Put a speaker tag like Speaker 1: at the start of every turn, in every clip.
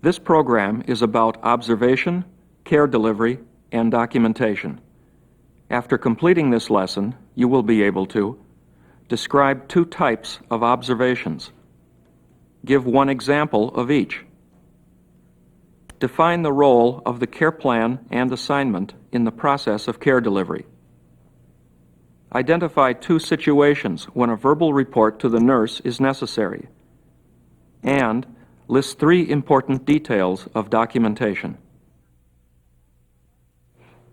Speaker 1: This program is about observation, care delivery, and documentation. After completing this lesson, you will be able to describe 2 types of observations. Give 1 example of each. Define the role of the care plan and assignment in the process of care delivery. Identify 2 situations when a verbal report to the nurse is necessary. And list 3 important details of documentation.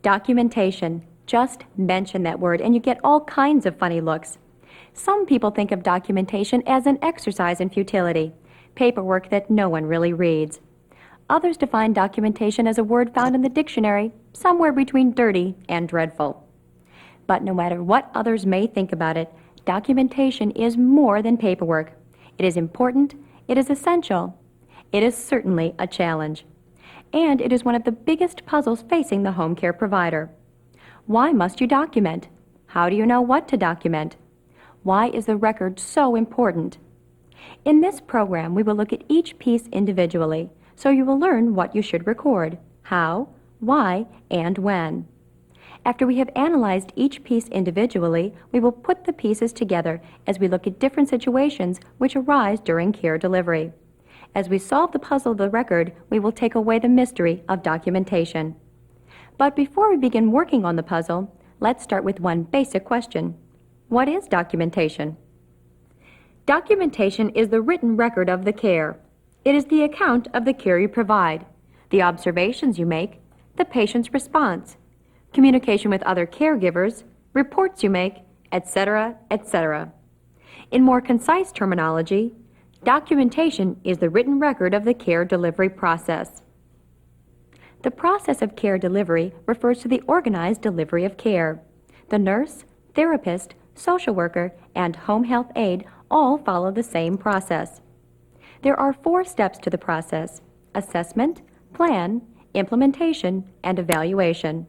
Speaker 2: Documentation. Just mention that word and you get all kinds of funny looks. Some people think of documentation as an exercise in futility, paperwork that no one really reads. Others define documentation as a word found in the dictionary, somewhere between dirty and dreadful. But no matter what others may think about it, documentation is more than paperwork. It is important, it is essential, it is certainly a challenge. And it is one of the biggest puzzles facing the home care provider. Why must you document? How do you know what to document? Why is the record so important? In this program, we will look at each piece individually, so you will learn what you should record, how, why, and when. After we have analyzed each piece individually, we will put the pieces together as we look at different situations which arise during care delivery. As we solve the puzzle of the record, we will take away the mystery of documentation. But before we begin working on the puzzle, let's start with one basic question. What is documentation? Documentation is the written record of the care. It is the account of the care you provide, the observations you make, the patient's response, communication with other caregivers, reports you make, etc., etc. In more concise terminology, documentation is the written record of the care delivery process. The process of care delivery refers to the organized delivery of care. The nurse, therapist, social worker, and home health aide all follow the same process. There are 4 steps to the process: assessment, plan, implementation, and evaluation.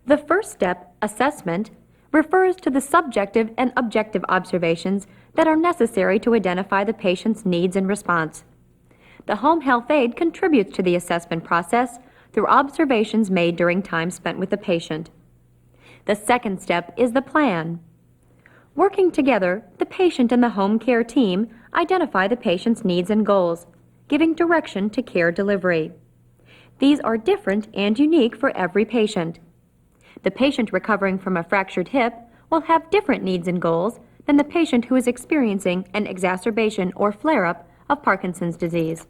Speaker 2: The first step, assessment, refers to the subjective and objective observations that are necessary to identify the patient's needs and response. The home health aide contributes to the assessment process through observations made during time spent with the patient. The second step is the plan. Working together, the patient and the home care team identify the patient's needs and goals, giving direction to care delivery. These are different and unique for every patient. The patient recovering from a fractured hip will have different needs and goals than the patient who is experiencing an exacerbation or flare-up of Parkinson's disease.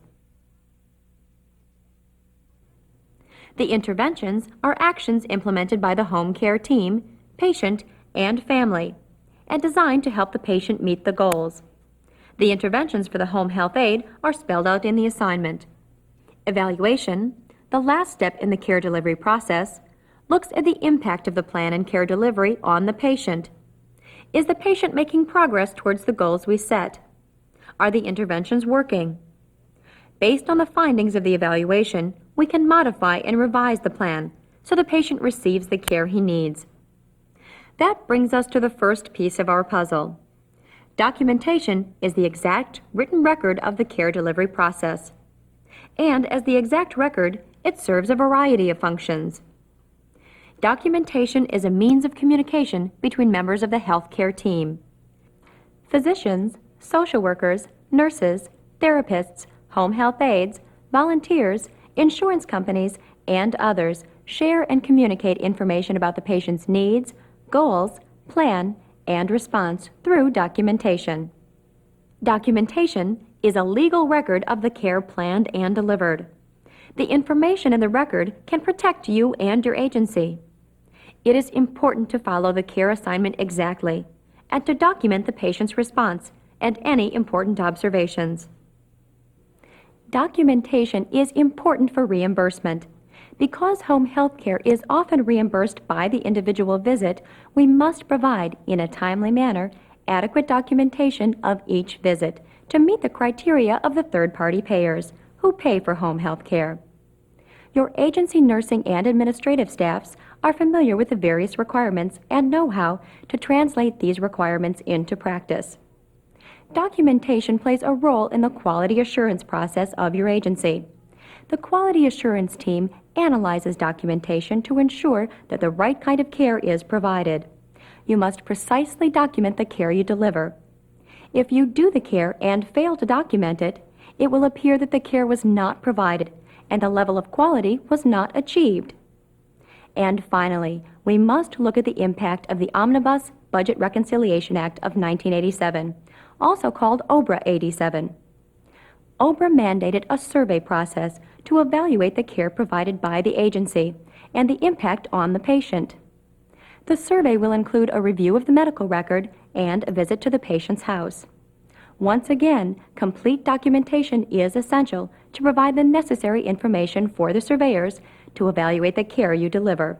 Speaker 2: The interventions are actions implemented by the home care team, patient, and family, and designed to help the patient meet the goals. The interventions for the home health aide are spelled out in the assignment. Evaluation, the last step in the care delivery process, looks at the impact of the plan and care delivery on the patient. Is the patient making progress towards the goals we set? Are the interventions working? Based on the findings of the evaluation, we can modify and revise the plan so the patient receives the care he needs. That brings us to the first piece of our puzzle. Documentation is the exact written record of the care delivery process. And as the exact record, it serves a variety of functions. Documentation is a means of communication between members of the healthcare team. Physicians, social workers, nurses, therapists, home health aides, volunteers, insurance companies, and others share and communicate information about the patient's needs, goals, plan, and response through documentation. Documentation is a legal record of the care planned and delivered. The information in the record can protect you and your agency. It is important to follow the care assignment exactly and to document the patient's response and any important observations. Documentation is important for reimbursement. Because home health care is often reimbursed by the individual visit, we must provide, in a timely manner, adequate documentation of each visit to meet the criteria of the third-party payers who pay for home health care. Your agency nursing and administrative staffs are familiar with the various requirements and know how to translate these requirements into practice. Documentation plays a role in the quality assurance process of your agency. The quality assurance team analyzes documentation to ensure that the right kind of care is provided. You must precisely document the care you deliver. If you do the care and fail to document it, it will appear that the care was not provided and the level of quality was not achieved. And finally, we must look at the impact of the Omnibus Budget Reconciliation Act of 1987, also called OBRA 87. OBRA mandated a survey process to evaluate the care provided by the agency and the impact on the patient. The survey will include a review of the medical record and a visit to the patient's house. Once again, complete documentation is essential to provide the necessary information for the surveyors to evaluate the care you deliver.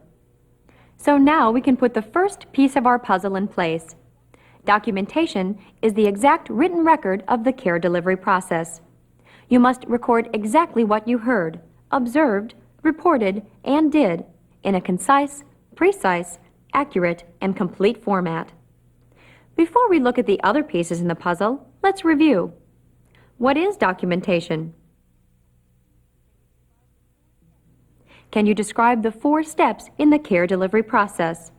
Speaker 2: So now we can put the first piece of our puzzle in place. Documentation is the exact written record of the care delivery process. You must record exactly what you heard, observed, reported, and did in a concise, precise, accurate, and complete format. Before we look at the other pieces in the puzzle, let's review. What is documentation? Can you describe the 4 steps in the care delivery process?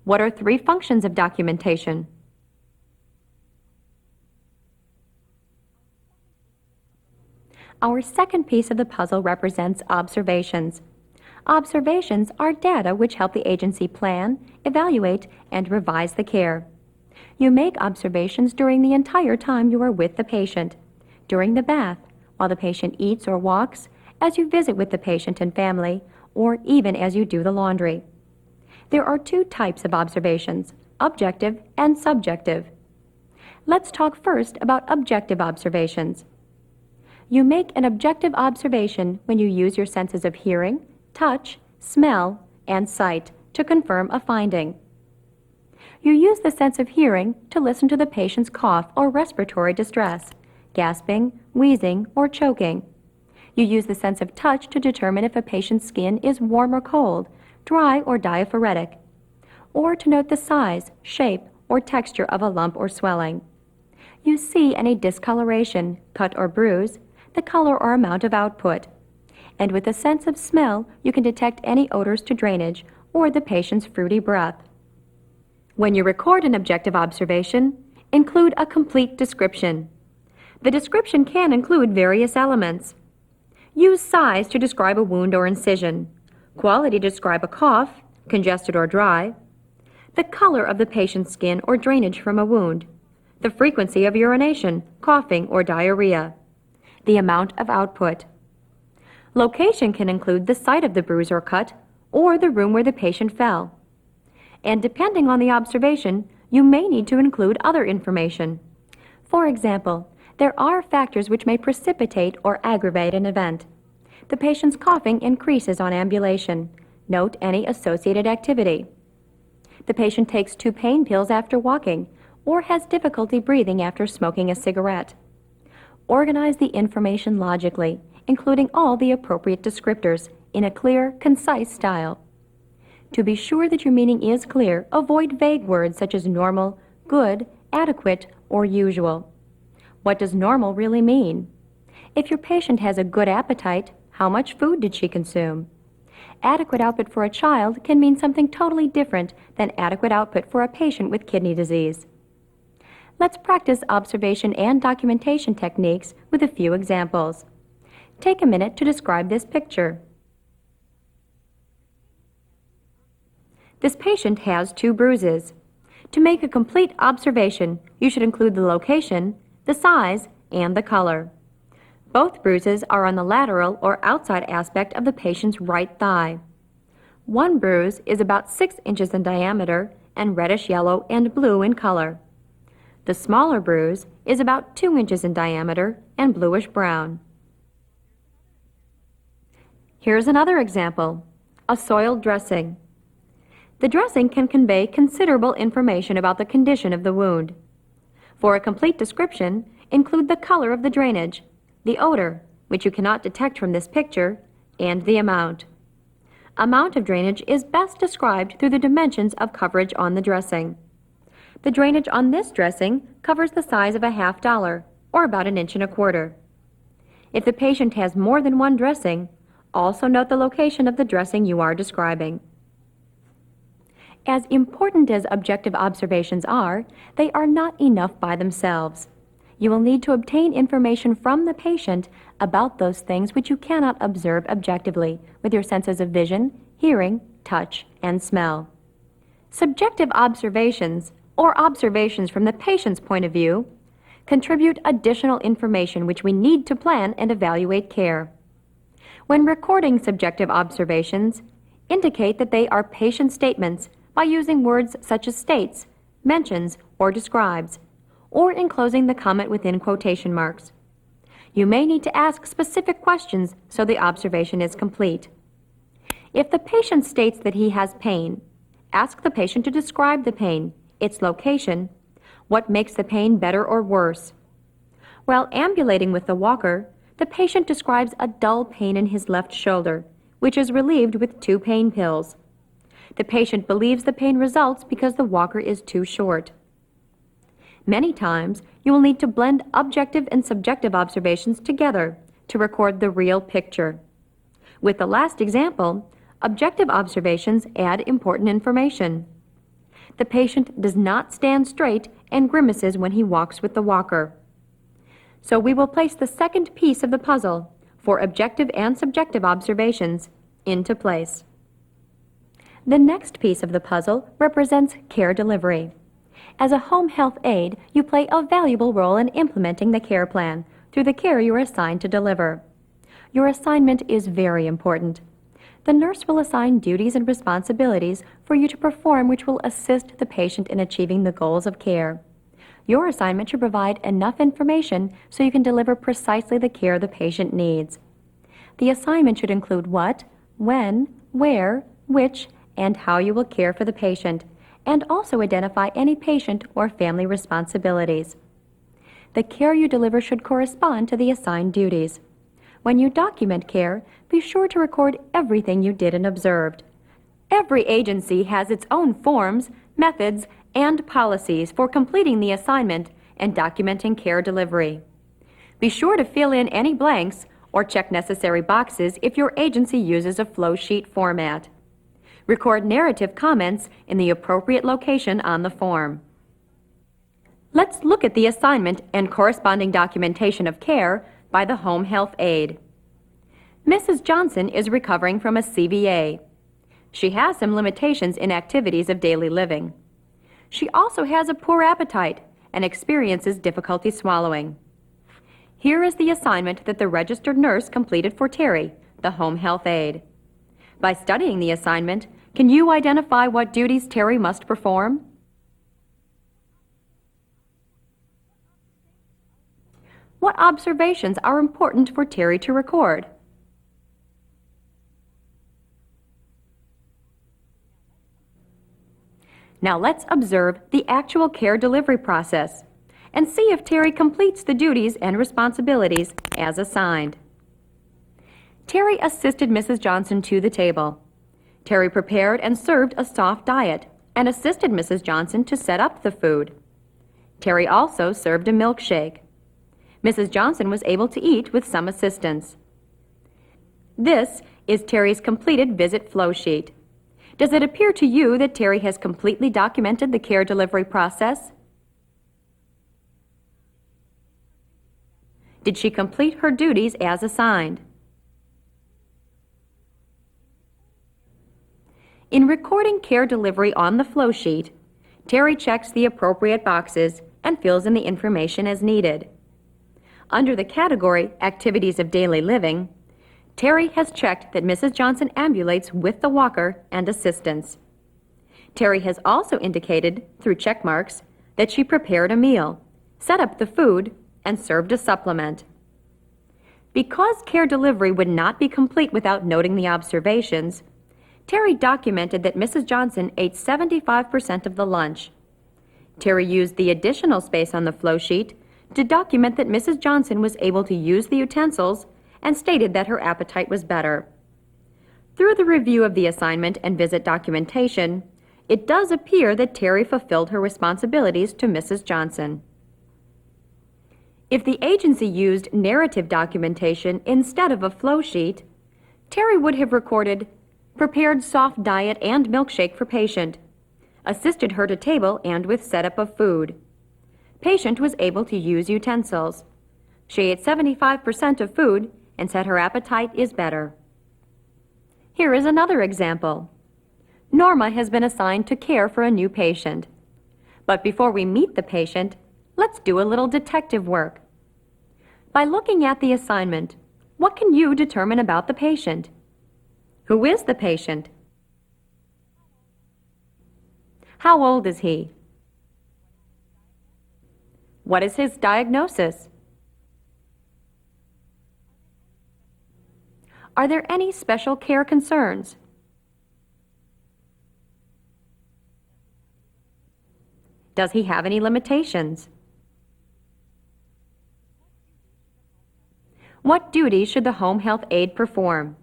Speaker 2: What are 3 functions of documentation? Our second piece of the puzzle represents observations. Observations are data which help the agency plan, evaluate, and revise the care. You make observations during the entire time you are with the patient, during the bath, while the patient eats or walks, as you visit with the patient and family, or even as you do the laundry. There are 2 types of observations, objective and subjective. Let's talk first about objective observations. You make an objective observation when you use your senses of hearing, touch, smell, and sight to confirm a finding. You use the sense of hearing to listen to the patient's cough or respiratory distress, gasping, wheezing, or choking. You use the sense of touch to determine if a patient's skin is warm or cold, dry or diaphoretic, or to note the size, shape, or texture of a lump or swelling. You see any discoloration, cut or bruise, the color or amount of output. And with the sense of smell, you can detect any odors to drainage or the patient's fruity breath. When you record an objective observation, include a complete description. The description can include various elements. Use size to describe a wound or incision, quality to describe a cough, congested or dry, the color of the patient's skin or drainage from a wound, the frequency of urination, coughing, or diarrhea, the amount of output. Location can include the site of the bruise or cut, or the room where the patient fell. And depending on the observation, you may need to include other information. For example, there are factors which may precipitate or aggravate an event. The patient's coughing increases on ambulation. Note any associated activity. The patient takes 2 pain pills after walking, or has difficulty breathing after smoking a cigarette. Organize the information logically, including all the appropriate descriptors, in a clear, concise style. To be sure that your meaning is clear, avoid vague words such as normal, good, adequate, or usual. What does normal really mean? If your patient has a good appetite, how much food did she consume? Adequate output for a child can mean something totally different than adequate output for a patient with kidney disease. Let's practice observation and documentation techniques with a few examples. Take a minute to describe this picture. This patient has 2 bruises. To make a complete observation, you should include the location, the size, and the color. Both bruises are on the lateral or outside aspect of the patient's right thigh. One bruise is about 6 inches in diameter and reddish yellow and blue in color. The smaller bruise is about 2 inches in diameter and bluish brown. Here's another example, a soiled dressing. The dressing can convey considerable information about the condition of the wound. For a complete description, include the color of the drainage, the odor, which you cannot detect from this picture, and the amount. Amount of drainage is best described through the dimensions of coverage on the dressing. The drainage on this dressing covers the size of a $50, or about 1.25 inches. If the patient has more than one dressing, also note the location of the dressing you are describing. As important as objective observations are, they are not enough by themselves. You will need to obtain information from the patient about those things which you cannot observe objectively with your senses of vision, hearing, touch, and smell. Subjective observations, or observations from the patient's point of view, contribute additional information which we need to plan and evaluate care. When recording subjective observations, indicate that they are patient statements by using words such as states, mentions, or describes, or enclosing the comment within quotation marks. You may need to ask specific questions so the observation is complete. If the patient states that he has pain, ask the patient to describe the pain, its location, what makes the pain better or worse. While ambulating with the walker, the patient describes a dull pain in his left shoulder, which is relieved with 2 pain pills. The patient believes the pain results because the walker is too short. Many times, you will need to blend objective and subjective observations together to record the real picture. With the last example, objective observations add important information. The patient does not stand straight and grimaces when he walks with the walker. So we will place the second piece of the puzzle for objective and subjective observations into place. The next piece of the puzzle represents care delivery. As a home health aide, you play a valuable role in implementing the care plan through the care you are assigned to deliver. Your assignment is very important. The nurse will assign duties and responsibilities for you to perform which will assist the patient in achieving the goals of care. Your assignment should provide enough information so you can deliver precisely the care the patient needs. The assignment should include what, when, where, which, and how you will care for the patient, and also identify any patient or family responsibilities. The care you deliver should correspond to the assigned duties. When you document care, be sure to record everything you did and observed. Every agency has its own forms, methods, and policies for completing the assignment and documenting care delivery. Be sure to fill in any blanks or check necessary boxes if your agency uses a flow sheet format. Record narrative comments in the appropriate location on the form. Let's look at the assignment and corresponding documentation of care by the home health aide. Mrs. Johnson is recovering from a CVA. She has some limitations in activities of daily living. She also has a poor appetite and experiences difficulty swallowing. Here is the assignment that the registered nurse completed for Terry, the home health aide. By studying the assignment, can you identify what duties Terry must perform? What observations are important for Terry to record? Now let's observe the actual care delivery process and see if Terry completes the duties and responsibilities as assigned. Terry assisted Mrs. Johnson to the table. Terry prepared and served a soft diet and assisted Mrs. Johnson to set up the food. Terry also served a milkshake. Mrs. Johnson was able to eat with some assistance. This is Terry's completed visit flow sheet. Does it appear to you that Terry has completely documented the care delivery process? Did she complete her duties as assigned? In recording care delivery on the flow sheet, Terry checks the appropriate boxes and fills in the information as needed. Under the category Activities of Daily Living, Terry has checked that Mrs. Johnson ambulates with the walker and assistance. Terry has also indicated, through check marks, that she prepared a meal, set up the food, and served a supplement. Because care delivery would not be complete without noting the observations, Terry documented that Mrs. Johnson ate 75% of the lunch. Terry used the additional space on the flow sheet to document that Mrs. Johnson was able to use the utensils and stated that her appetite was better. Through the review of the assignment and visit documentation, it does appear that Terry fulfilled her responsibilities to Mrs. Johnson. If the agency used narrative documentation instead of a flow sheet, Terry would have recorded, prepared soft diet and milkshake for patient, assisted her to table and with setup of food. Patient was able to use utensils. She ate 75% of food and said her appetite is better. Here is another example. Norma has been assigned to care for a new patient. But before we meet the patient, let's do a little detective work. By looking at the assignment, what can you determine about the patient? Who is the patient? How old is he? What is his diagnosis? Are there any special care concerns? Does he have any limitations? What duties should the home health aide perform?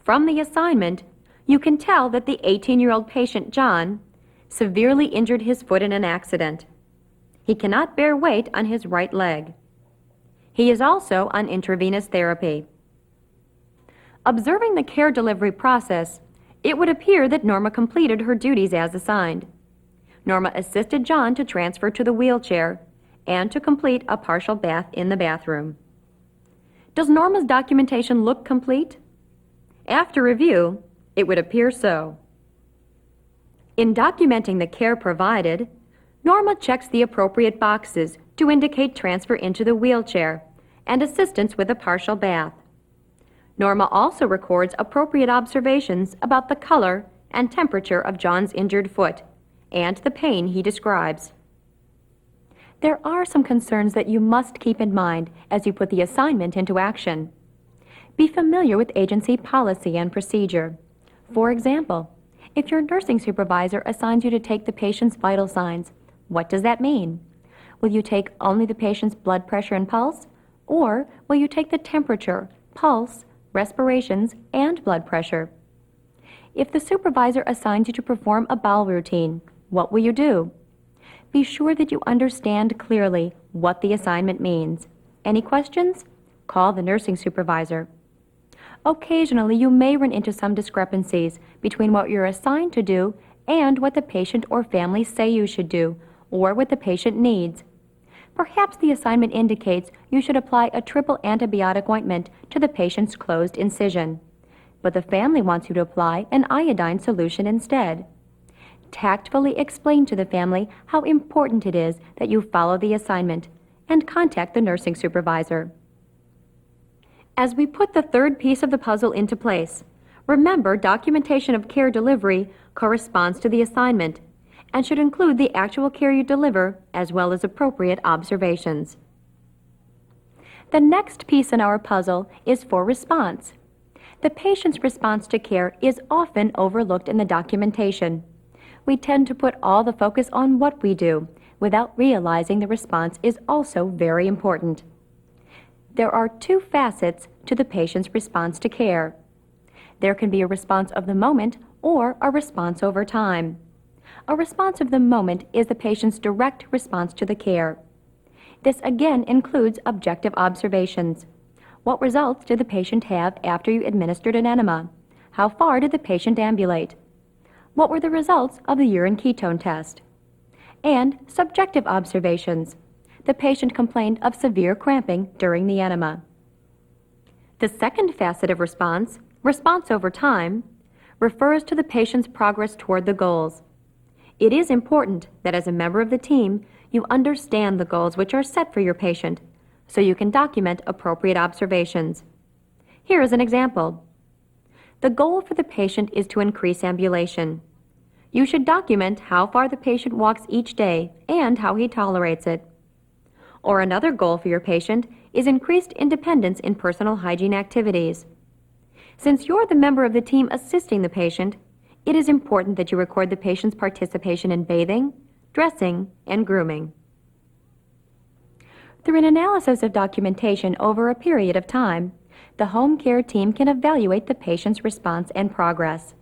Speaker 2: From the assignment, you can tell that the 18-year-old patient, John, severely injured his foot in an accident. He cannot bear weight on his right leg. He is also on intravenous therapy. Observing the care delivery process, it would appear that Norma completed her duties as assigned. Norma assisted John to transfer to the wheelchair and to complete a partial bath in the bathroom. Does Norma's documentation look complete? After review, it would appear so. In documenting the care provided, Norma checks the appropriate boxes to indicate transfer into the wheelchair and assistance with a partial bath. Norma also records appropriate observations about the color and temperature of John's injured foot and the pain he describes. There are some concerns that you must keep in mind as you put the assignment into action. Be familiar with agency policy and procedure. For example, if your nursing supervisor assigns you to take the patient's vital signs, what does that mean? Will you take only the patient's blood pressure and pulse? Or will you take the temperature, pulse, respirations, and blood pressure? If the supervisor assigns you to perform a bowel routine, what will you do? Be sure that you understand clearly what the assignment means. Any questions? Call the nursing supervisor. Occasionally, you may run into some discrepancies between what you're assigned to do and what the patient or family say you should do, or what the patient needs. Perhaps the assignment indicates you should apply a triple antibiotic ointment to the patient's closed incision, but the family wants you to apply an iodine solution instead. Tactfully explain to the family how important it is that you follow the assignment and contact the nursing supervisor. As we put the third piece of the puzzle into place, remember documentation of care delivery corresponds to the assignment and should include the actual care you deliver as well as appropriate observations. The next piece in our puzzle is for response. The patient's response to care is often overlooked in the documentation. We tend to put all the focus on what we do without realizing the response is also very important. There are two facets to the patient's response to care. There can be a response of the moment or a response over time. A response of the moment is the patient's direct response to the care. This again includes objective observations. What results did the patient have after you administered an enema? How far did the patient ambulate? What were the results of the urine ketone test? And subjective observations. The patient complained of severe cramping during the enema. The second facet of response over time, refers to the patient's progress toward the goals. It is important that as a member of the team, you understand the goals which are set for your patient, so you can document appropriate observations. Here is an example. The goal for the patient is to increase ambulation. You should document how far the patient walks each day and how he tolerates it. Or another goal for your patient is increased independence in personal hygiene activities. Since you're the member of the team assisting the patient, it is important that you record the patient's participation in bathing, dressing, and grooming. Through an analysis of documentation over a period of time, the home care team can evaluate the patient's response and progress.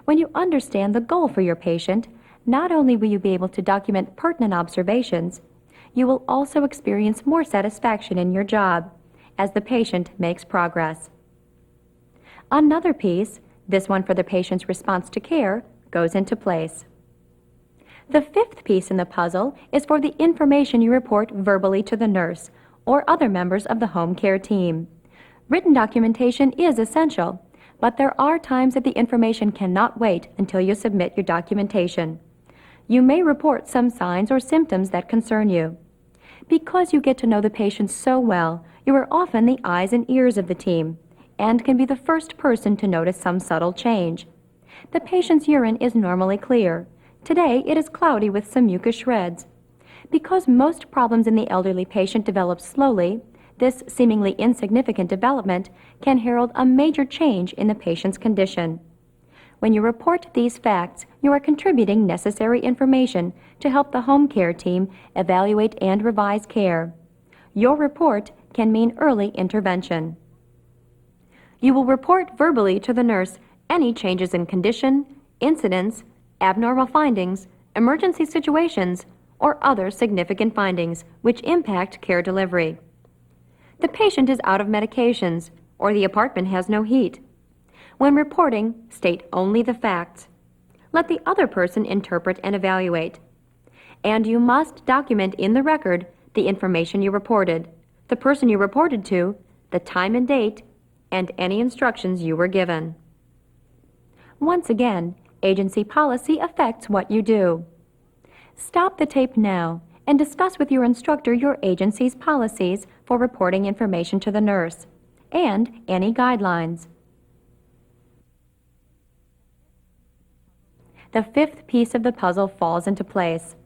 Speaker 2: When you understand the goal for your patient, Not only will you be able to document pertinent observations, you will also experience more satisfaction in your job as the patient makes progress. Another piece, this one for the patient's response to care, goes into place. The fifth piece in the puzzle is for the information you report verbally to the nurse or other members of the home care team. Written documentation is essential, but there are times that the information cannot wait until you submit your documentation. You may report some signs or symptoms that concern you. Because you get to know the patient so well, you are often the eyes and ears of the team and can be the first person to notice some subtle change. The patient's urine is normally clear. Today, it is cloudy with some mucus shreds. Because most problems in the elderly patient develop slowly, this seemingly insignificant development can herald a major change in the patient's condition. When you report these facts, you are contributing necessary information to help the home care team evaluate and revise care. Your report can mean early intervention. You will report verbally to the nurse any changes in condition, incidents, abnormal findings, emergency situations, or other significant findings which impact care delivery. The patient is out of medications, or the apartment has no heat. When reporting, state only the facts. Let the other person interpret and evaluate. And you must document in the record the information you reported, the person you reported to, the time and date, and any instructions you were given. Once again, agency policy affects what you do. Stop the tape now and discuss with your instructor your agency's policies for reporting information to the nurse and any guidelines. The fifth piece of the puzzle falls into place.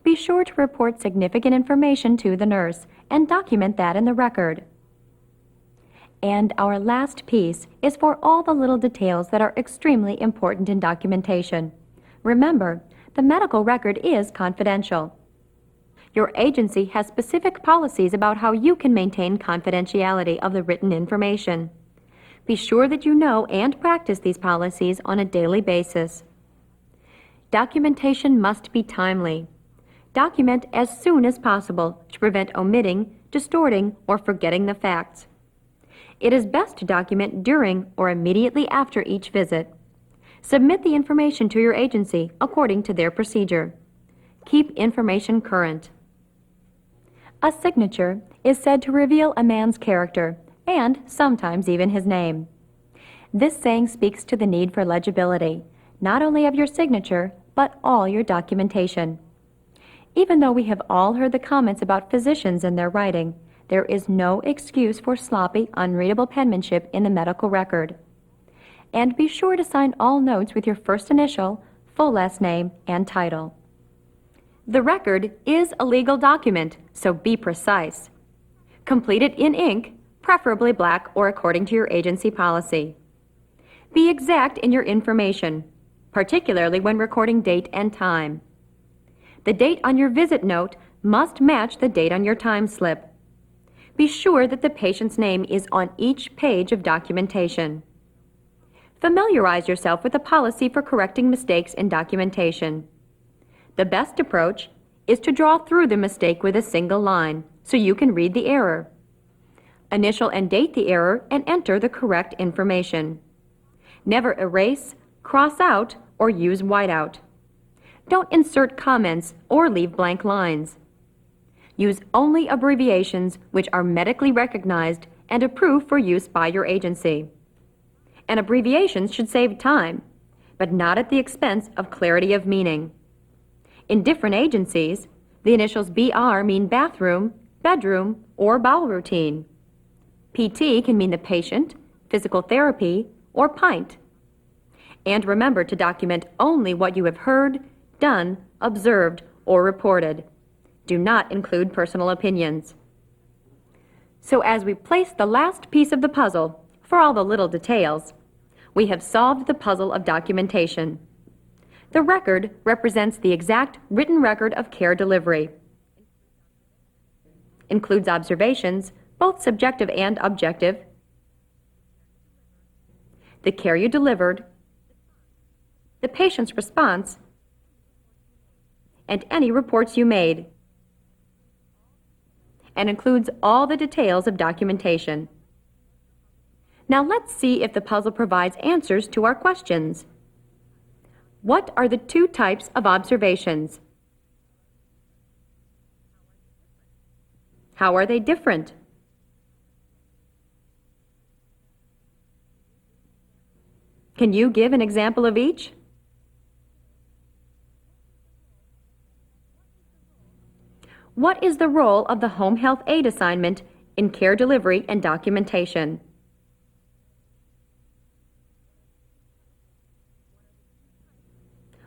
Speaker 2: Be sure to report significant information to the nurse and document that in the record. And our last piece is for all the little details that are extremely important in documentation. Remember, the medical record is confidential. Your agency has specific policies about how you can maintain confidentiality of the written information. Be sure that you know and practice these policies on a daily basis. Documentation must be timely. Document as soon as possible to prevent omitting, distorting, or forgetting the facts. It is best to document during or immediately after each visit. Submit the information to your agency according to their procedure. Keep information current. A signature is said to reveal a man's character and sometimes even his name. This saying speaks to the need for legibility, not only of your signature, but all your documentation. Even though we have all heard the comments about physicians and their writing, there is no excuse for sloppy, unreadable penmanship in the medical record. And be sure to sign all notes with your first initial, full last name, and title. The record is a legal document, so be precise. Complete it in ink, preferably black or according to your agency policy. Be exact in your information, particularly when recording date and time. The date on your visit note must match the date on your time slip. Be sure that the patient's name is on each page of documentation. Familiarize yourself with the policy for correcting mistakes in documentation. The best approach is to draw through the mistake with a single line so you can read the error. Initial and date the error and enter the correct information. Never erase, cross out, or use whiteout. Don't insert comments or leave blank lines. Use only abbreviations which are medically recognized and approved for use by your agency. And abbreviations should save time, but not at the expense of clarity of meaning. In different agencies, the initials BR mean bathroom, bedroom, or bowel routine. PT can mean the patient, physical therapy, or pint. And remember to document only what you have heard, done, observed, or reported. Do not include personal opinions. So as we place the last piece of the puzzle, for all the little details, we have solved the puzzle of documentation. The record represents the exact written record of care delivery. Includes observations, both subjective and objective, the care you delivered, the patient's response, and any reports you made, and includes all the details of documentation. Now let's see if the puzzle provides answers to our questions. What are the two types of observations? How are they different? Can you give an example of each? What is the role of the home health aide assignment in care delivery and documentation?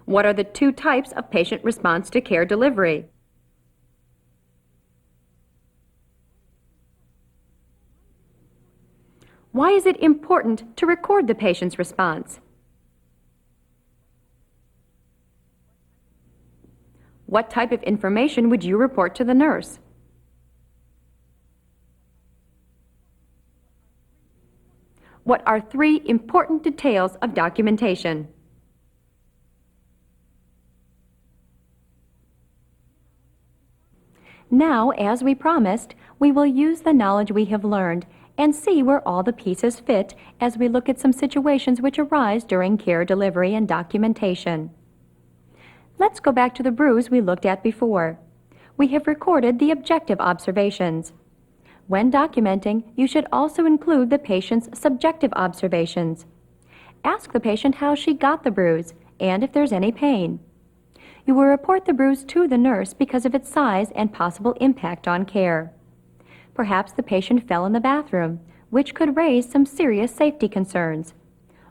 Speaker 2: What are the two types of patient response to care delivery? Why is it important to record the patient's response? What type of information would you report to the nurse? What are three important details of documentation? Now, as we promised, we will use the knowledge we have learned and see where all the pieces fit as we look at some situations which arise during care delivery and documentation. Let's go back to the bruise we looked at before. We have recorded the objective observations. When documenting, you should also include the patient's subjective observations. Ask the patient how she got the bruise and if there's any pain. You will report the bruise to the nurse because of its size and possible impact on care. Perhaps the patient fell in the bathroom, which could raise some serious safety concerns.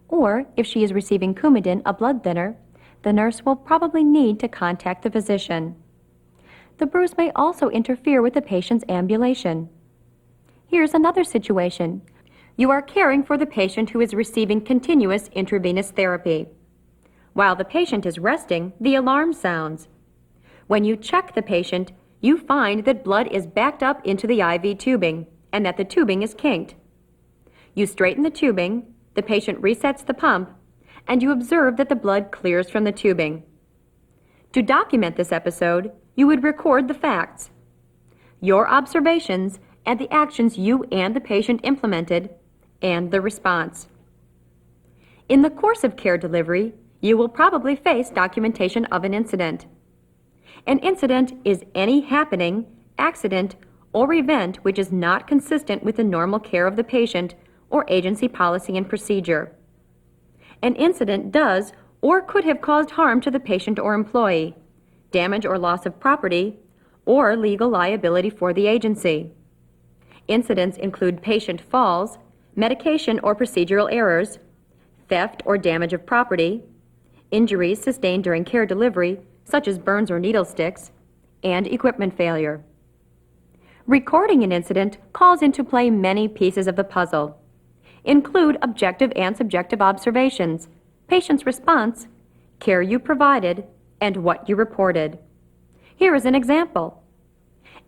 Speaker 2: Or, if she is receiving Coumadin, a blood thinner, the nurse will probably need to contact the physician. The bruise may also interfere with the patient's ambulation. Here's another situation. You are caring for the patient who is receiving continuous intravenous therapy. While the patient is resting, the alarm sounds. When you check the patient, you find that blood is backed up into the IV tubing and that the tubing is kinked. You straighten the tubing, the patient resets the pump, and you observe that the blood clears from the tubing. To document this episode, you would record the facts, your observations, and the actions you and the patient implemented, and the response. In the course of care delivery, you will probably face documentation of an incident. An incident is any happening, accident, or event which is not consistent with the normal care of the patient or agency policy and procedure. An incident does or could have caused harm to the patient or employee, damage or loss of property, or legal liability for the agency. Incidents include patient falls, medication or procedural errors, theft or damage of property, injuries sustained during care delivery, such as burns or needle sticks, and equipment failure. Recording an incident calls into play many pieces of the puzzle. Include objective and subjective observations, patient's response, care you provided, and what you reported. Here is an example.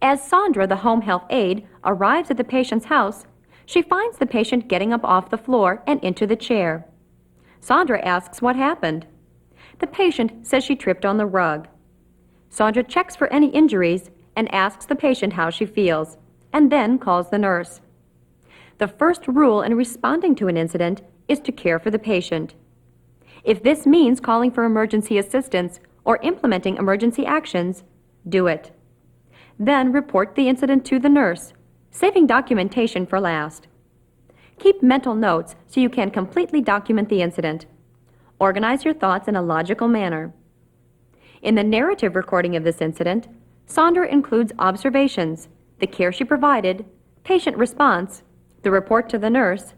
Speaker 2: As Sandra, the home health aide, arrives at the patient's house, she finds the patient getting up off the floor and into the chair. Sandra asks what happened. The patient says she tripped on the rug. Sandra checks for any injuries and asks the patient how she feels, and then calls the nurse. The first rule in responding to an incident is to care for the patient. If this means calling for emergency assistance or implementing emergency actions, do it. Then report the incident to the nurse, saving documentation for last. Keep mental notes so you can completely document the incident. Organize your thoughts in a logical manner. In the narrative recording of this incident, Sandra includes observations, the care she provided, patient response, the report to the nurse,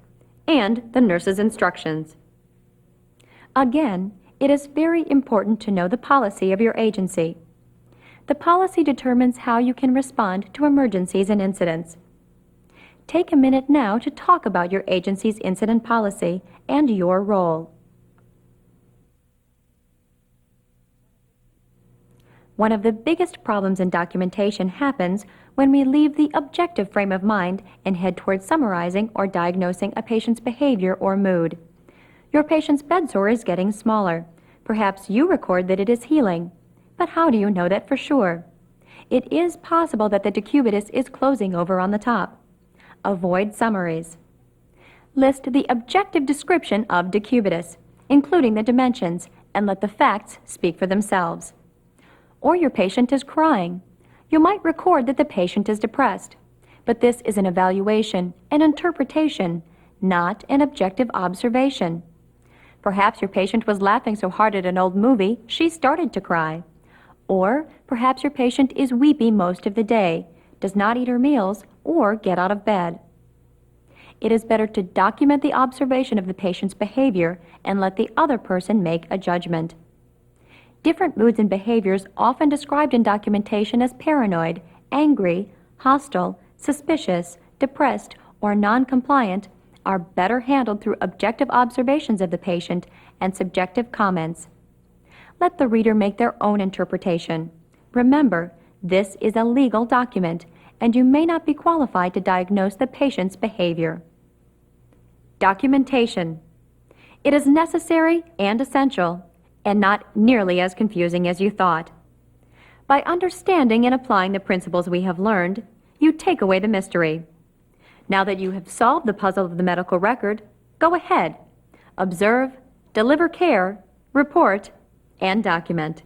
Speaker 2: and the nurse's instructions. Again, it is very important to know the policy of your agency. The policy determines how you can respond to emergencies and incidents. Take a minute now to talk about your agency's incident policy and your role. One of the biggest problems in documentation happens when we leave the objective frame of mind and head towards summarizing or diagnosing a patient's behavior or mood. Your patient's bed sore is getting smaller. Perhaps you record that it is healing. But how do you know that for sure? It is possible that the decubitus is closing over on the top. Avoid summaries. List the objective description of decubitus, including the dimensions, and let the facts speak for themselves. Or your patient is crying. You might record that the patient is depressed, but this is an evaluation, an interpretation, not an objective observation. Perhaps your patient was laughing so hard at an old movie, she started to cry. Or perhaps your patient is weepy most of the day, does not eat her meals, or get out of bed. It is better to document the observation of the patient's behavior and let the other person make a judgment. Different moods and behaviors often described in documentation as paranoid, angry, hostile, suspicious, depressed, or non-compliant are better handled through objective observations of the patient and subjective comments. Let the reader make their own interpretation. Remember, this is a legal document, and you may not be qualified to diagnose the patient's behavior. Documentation. It is necessary and essential, and not nearly as confusing as you thought. By understanding and applying the principles we have learned, you take away the mystery. Now that you have solved the puzzle of the medical record, go ahead. Observe, deliver care, report, and document.